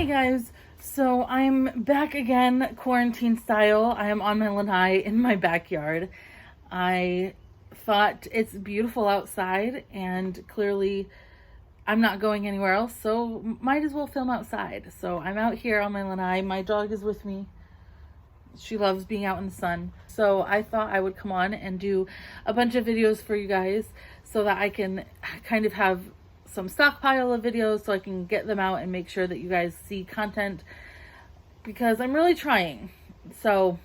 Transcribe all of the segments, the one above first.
guys, so I'm back again, quarantine style. I am on my lanai in my backyard. I thought it's beautiful outside, and clearly I'm not going anywhere else, so might as well film outside. So I'm out here on my lanai. My dog is with me. She loves being out in the sun. So I thought I would come on and do a bunch of videos for you guys so that I can kind of have some stockpile of videos so I can get them out and make sure that you guys see content, because I'm really trying. So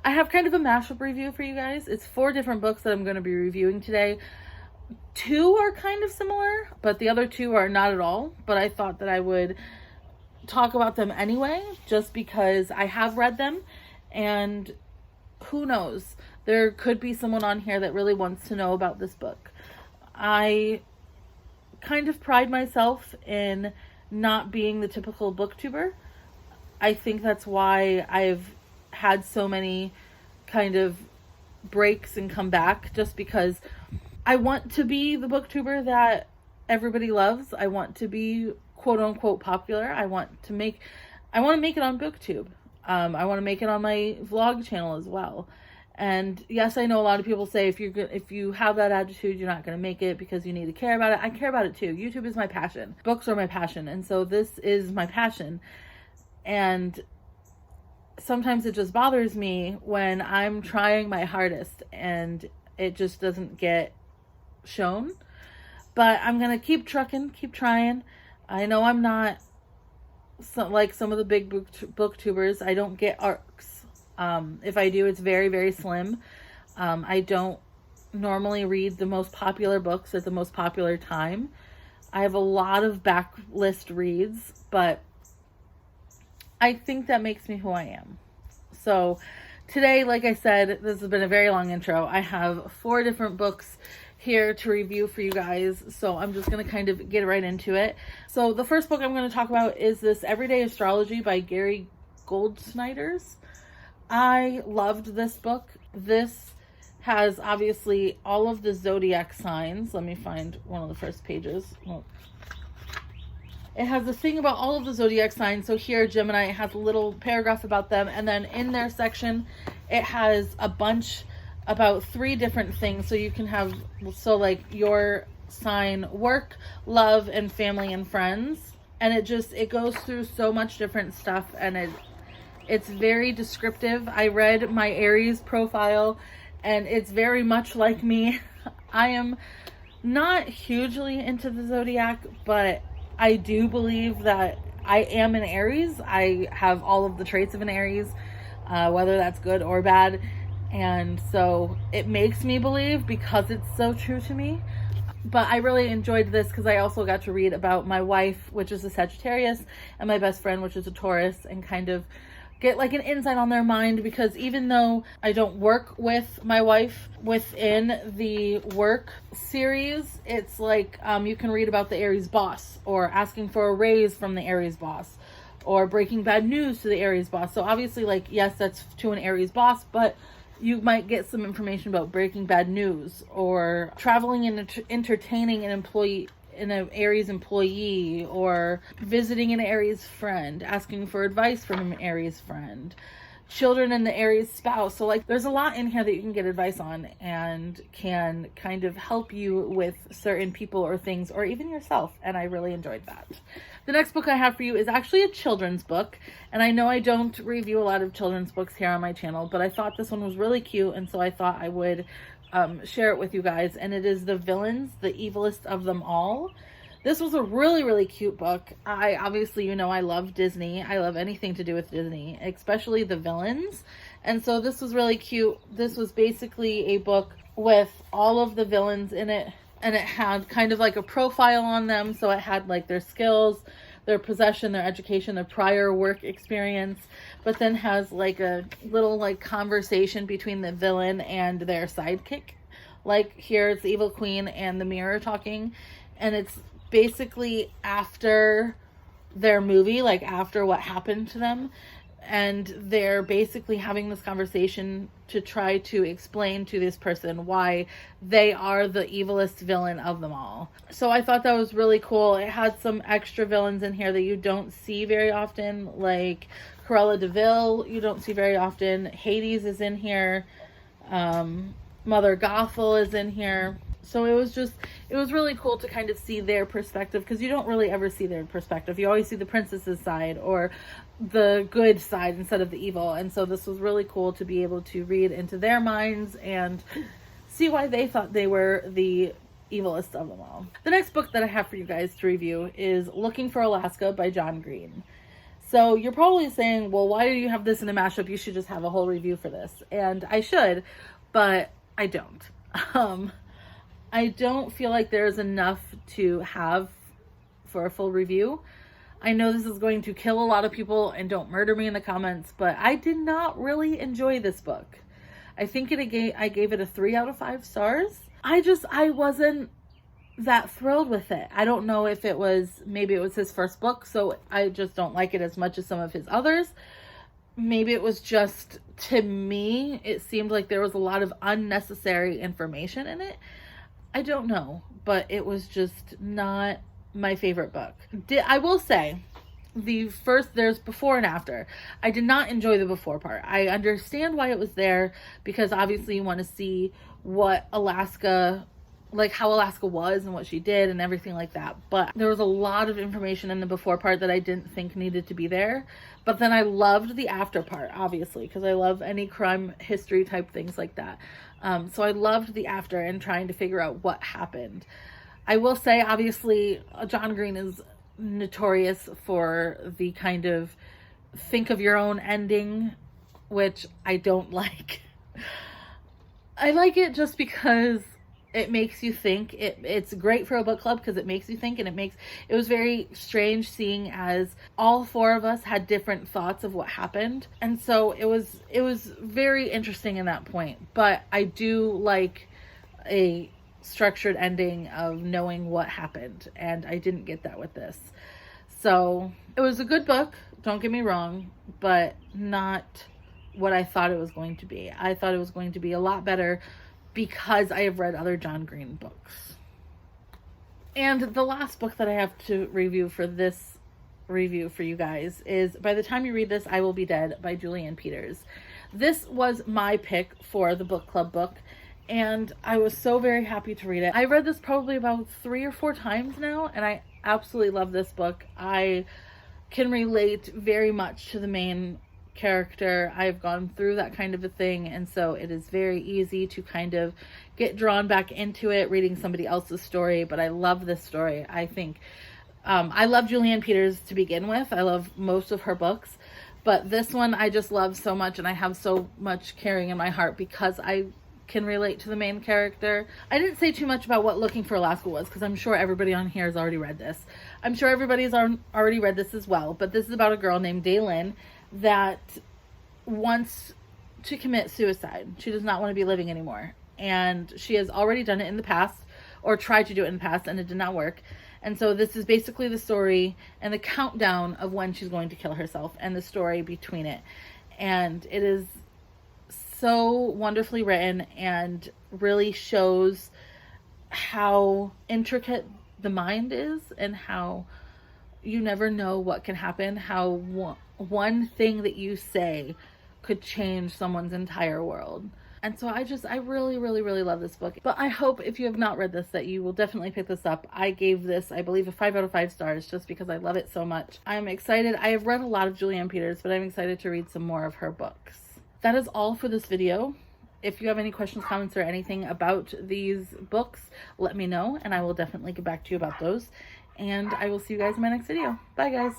I have kind of a mashup review for you guys. It's 4 different books that I'm going to be reviewing today. 2 are kind of similar, but the other 2 are not at all. But I thought that I would talk about them anyway, just because I have read them, and who knows, there could be someone on here that really wants to know about this book. I kind of pride myself in not being the typical booktuber. I think that's why I've had so many kind of breaks and come back, just because I want to be the booktuber that everybody loves. I want to be quote unquote popular. I want to make it on BookTube. I want to make it on my vlog channel as well. And yes, I know a lot of people say if you have that attitude, you're not going to make it because you need to care about it. I care about it too. YouTube is my passion. Books are my passion. And so this is my passion. And sometimes it just bothers me when I'm trying my hardest and it just doesn't get shown. But I'm going to keep trucking, keep trying. I know I'm not like some of the big booktubers. I don't get arcs. If I do, it's very, very slim. I don't normally read the most popular books at the most popular time. I have a lot of backlist reads, but I think that makes me who I am. So today, like I said, this has been a very long intro. I have 4 different books here to review for you guys, so I'm just going to kind of get right into it. So the first book I'm going to talk about is this Everyday Astrology by Gary Goldsniders. I loved this book. This has obviously all of the zodiac signs. Let me find one of the first pages. Well, it has the thing about all of the zodiac signs. So here, Gemini, it has a little paragraph about them. And then in their section, it has a bunch about 3 different things. So you can have, so like your sign, work, love, and family and friends. And it goes through so much different stuff, and it's very descriptive. I read my Aries profile, and it's very much like me. I am not hugely into the zodiac, but I do believe that I am an Aries. I have all of the traits of an Aries, whether that's good or bad. And so it makes me believe because it's so true to me. But I really enjoyed this because I also got to read about my wife, which is a Sagittarius, and my best friend, which is a Taurus, and kind of get like an insight on their mind, because even though I don't work with my wife within the work series, it's like you can read about the Aries boss, or asking for a raise from the Aries boss, or breaking bad news to the Aries boss. So obviously, like, yes, that's to an Aries boss, but you might get some information about breaking bad news, or traveling and entertaining an Aries employee, or visiting an Aries friend, asking for advice from an Aries friend, children and the Aries spouse. So like there's a lot in here that you can get advice on and can kind of help you with certain people or things, or even yourself. And I really enjoyed that. The next book I have for you is actually a children's book. And I know I don't review a lot of children's books here on my channel, but I thought this one was really cute. And so I thought I would share it with you guys. And it is The Villains, the Evilest of Them All. This was a really, really cute book. I obviously, I love Disney. I love anything to do with Disney, especially the villains. And so this was really cute. This was basically a book with all of the villains in it. And it had kind of like a profile on them. So it had like their skills, their possession, their education, their prior work experience. But then has like a little like conversation between the villain and their sidekick. Like here it's the Evil Queen and the Mirror talking. And it's basically after their movie, like after what happened to them. and they're basically having this conversation to try to explain to this person why they are the evilest villain of them all. So I thought that was really cool. It had some extra villains in here that you don't see very often, like Cruella de Vil, you don't see very often. Hades is in here. Mother Gothel is in here. So it was really cool to kind of see their perspective, because you don't really ever see their perspective. You always see the princess's side or the good side instead of the evil. And so this was really cool to be able to read into their minds and see why they thought they were the evilest of them all. The next book that I have for you guys to review is Looking for Alaska by John Green. So you're probably saying, well, why do you have this in a mashup? You should just have a whole review for this. And I should, but I don't. I don't feel like there's enough to have for a full review. I know this is going to kill a lot of people, and don't murder me in the comments, but I did not really enjoy this book. I think I gave it a 3 out of 5 stars. I wasn't that thrilled with it. I don't know if maybe it was his first book, so I just don't like it as much as some of his others. Maybe it was just, to me, it seemed like there was a lot of unnecessary information in it. I don't know, but it was just not my favorite book. I will say, there's before and after. I did not enjoy the before part. I understand why it was there, because obviously you want to see what Alaska, like how Alaska was and what she did and everything like that. But there was a lot of information in the before part that I didn't think needed to be there. But then I loved the after part, obviously, because I love any crime history type things like that. So I loved the after and trying to figure out what happened. I will say, obviously, John Green is notorious for the kind of think of your own ending, which I don't like. I like it just because it makes you think. It's great for a book club because it makes you think, and it was very strange seeing as all 4 of us had different thoughts of what happened. And so it was very interesting in that point. But I do like a structured ending of knowing what happened, and I didn't get that with this. So it was a good book, don't get me wrong, but not what I thought it was going to be. I thought it was going to be a lot better because I have read other John Green books. And the last book that I have to review for this review for you guys is By the Time You Read This, I Will Be Dead by Julianne Peters. This was my pick for the book club book, and I was so very happy to read it. I read this probably about 3 or 4 times now, and I absolutely love this book. I can relate very much to the main character. I've gone through that kind of a thing, and so it is very easy to kind of get drawn back into it reading somebody else's story. But I love this story. I think I love Julianne Peters to begin with. I love most of her books, but this one I just love so much, and I have so much caring in my heart because I can relate to the main character. I didn't say too much about what Looking for Alaska was, because I'm sure everybody on here has already read this. I'm sure everybody's already read this as well, but this is about a girl named Daylin that wants to commit suicide. She does not want to be living anymore. And she has already done it in the past, or tried to do it in the past, and it did not work. And so this is basically the story and the countdown of when she's going to kill herself and the story between it. And it is so wonderfully written and really shows how intricate the mind is and how you never know what can happen, how one thing that you say could change someone's entire world. And so I really, really, really love this book. But I hope if you have not read this that you will definitely pick this up. I gave this, I believe, a 5 out of 5 stars just because I love it so much. I'm excited. I have read a lot of Julianne Peters, but I'm excited to read some more of her books. That is all for this video. If you have any questions, comments, or anything about these books, let me know, and I will definitely get back to you about those. And I will see you guys in my next video. Bye, guys.